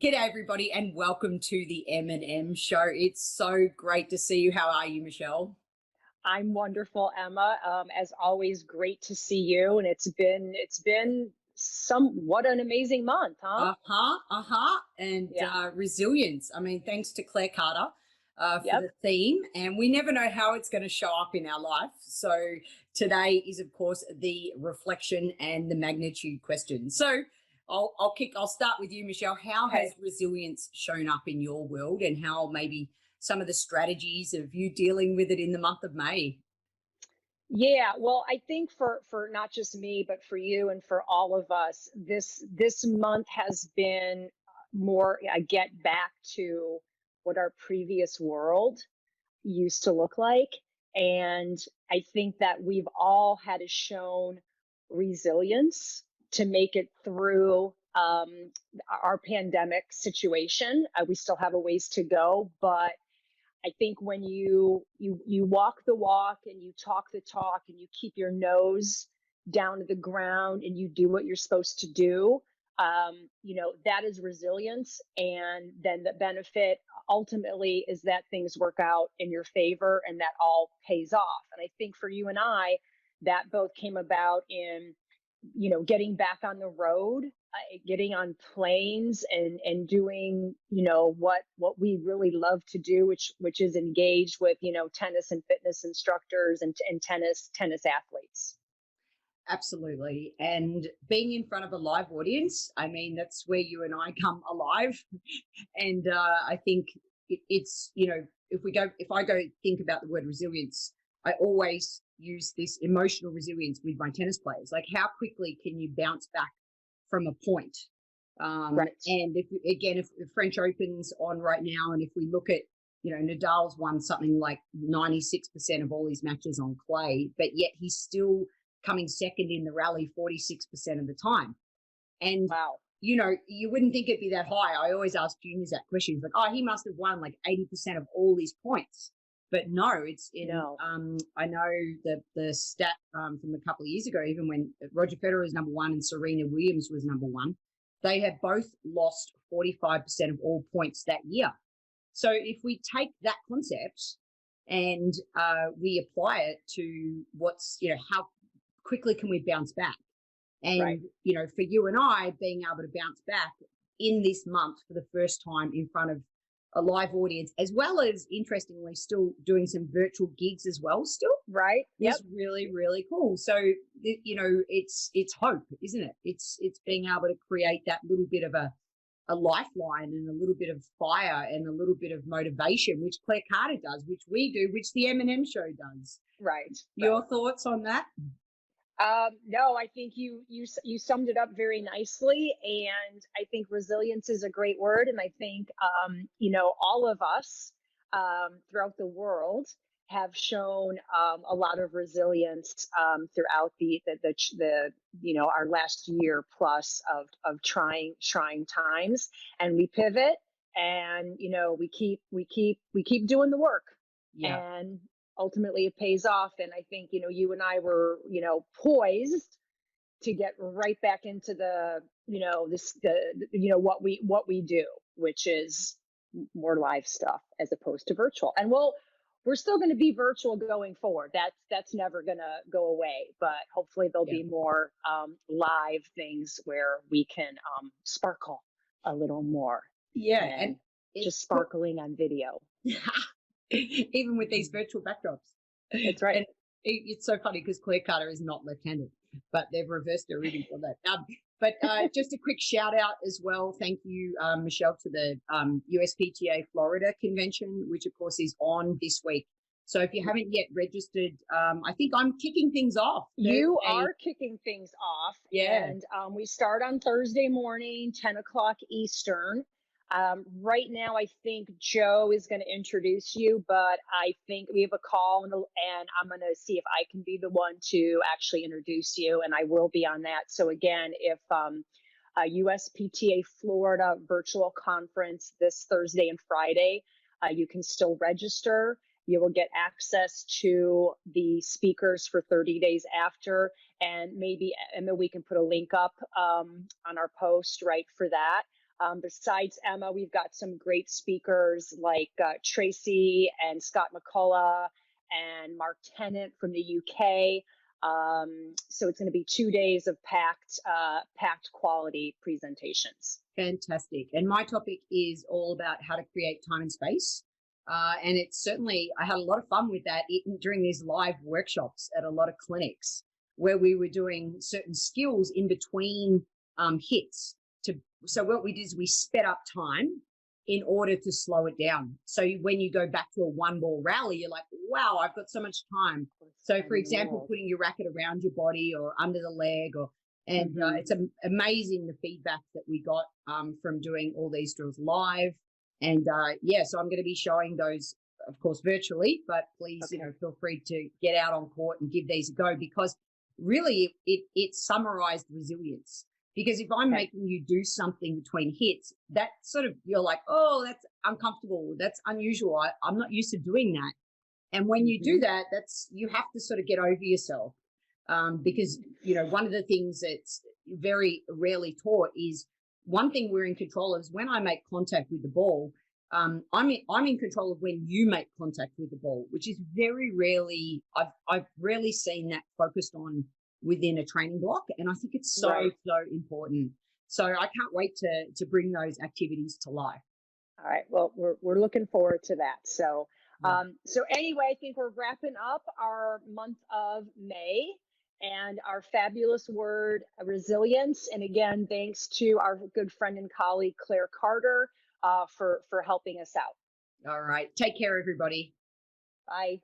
G'day everybody and welcome to the M&M show. It's so great to see you. How are you, Michelle? I'm wonderful, Emma. As always, great to see you. And it's been somewhat an amazing month, huh? And Yeah. resilience. I mean, thanks to Claire Carter for Yep. the theme. And we never know how it's going to show up in our life. So today is, of course, the reflection and the magnitude question. So I'll start with you, Michelle. How has Okay. resilience shown up in your world, and how maybe some of the strategies of you dealing with it in the month of May? Yeah. Well, I think for not just me, but for you and for all of us, this month has been more a get back to what our previous world used to look like. And I think that we've all had to shown resilience to make it through our pandemic situation. We still have a ways to go, but I think when you walk the walk and you talk the talk and you keep your nose down to the ground and you do what you're supposed to do, that is resilience. And then the benefit ultimately is that things work out in your favor and that all pays off. And I think for you and I, that both came about in getting back on the road, getting on planes and doing what we really love to do, which is engage with tennis and fitness instructors and tennis athletes. Absolutely. And being in front of a live audience, I mean, that's where you and I come alive. And I think if I go think about the word resilience, I always use this emotional resilience with my tennis players. Like, how quickly can you bounce back from a point? Right. And if the French Open's on right now, and if we look at, Nadal's won something like 96% of all his matches on clay, but yet he's still coming second in the rally 46% of the time. And, Wow. you wouldn't think it'd be that high. I always ask juniors that question. It's like, oh, he must have won like 80% of all his points. But no, it's in, No. I know the stat from a couple of years ago, even when Roger Federer was number one and Serena Williams was number one, they had both lost 45% of all points that year. So if we take that concept and we apply it to how quickly can we bounce back? And, Right. For you and I, being able to bounce back in this month for the first time in front of a live audience, as well as, interestingly, still doing some virtual gigs as well, still Right. Yep. is really, really cool. So, it's hope, isn't it? It's being able to create that little bit of a lifeline and a little bit of fire and a little bit of motivation, which Claire Carter does, which we do, which the M&M show does. Right. Your thoughts on that? No, I think you summed it up very nicely, and I think resilience is a great word, and I think all of us throughout the world have shown a lot of resilience throughout the our last year plus of trying times, and we pivot, and we keep doing the work, Yeah. and ultimately it pays off. And I think you and I were poised to get right back into what we do, which is more live stuff as opposed to virtual. And we're still going to be virtual going forward. That's never going to go away, but hopefully there'll Yeah. be more live things where we can sparkle a little more Yeah. And than just it's sparkling on video. even with these virtual backdrops. That's right. And it's so funny because Claire Carter is not left-handed, but they've reversed her reading for that. But just a quick shout out as well. Thank you, Michelle, to the USPTA Florida convention, which of course is on this week. So if you haven't yet registered, I think I'm kicking things off. You Thursday. are kicking things off. Yeah. And we start on Thursday morning, 10 o'clock Eastern. Right now, I think Joe is going to introduce you, but I think we have a call, and I'm going to see if I can be the one to actually introduce you, and I will be on that. So again, if USPTA Florida virtual conference this Thursday and Friday, you can still register. You will get access to the speakers for 30 days after, and maybe, Emma, we can put a link up on our post, right, for that. Besides Emma, we've got some great speakers like Tracy and Scott McCullough and Mark Tennant from the UK. So it's going to be 2 days of packed quality presentations. Fantastic. And my topic is all about how to create time and space. And it's certainly, I had a lot of fun with that during these live workshops at a lot of clinics where we were doing certain skills in between hits. So what we did is we sped up time in order to slow it down. So when you go back to a one ball rally, you're like, wow, I've got so much time. So for example, putting your racket around your body or under the leg, it's amazing the feedback that we got from doing all these drills live. And so I'm going to be showing those, of course, virtually, but please, feel free to get out on court and give these a go, because really it summarized resilience. Because if I'm making you do something between hits, that sort of, you're like, oh, that's uncomfortable. That's unusual. I'm not used to doing that. And when you do that, you have to sort of get over yourself. Because, one of the things that's very rarely taught is one thing we're in control of is when I make contact with the ball, I'm in control of when you make contact with the ball, which is very rarely, I've rarely seen that focused on within a training block. And I think it's so important. So I can't wait to bring those activities to life. All right. Well, we're looking forward to that. So, so anyway, I think we're wrapping up our month of May and our fabulous word, resilience. And again, thanks to our good friend and colleague, Claire Carter, for helping us out. All right. Take care, everybody. Bye.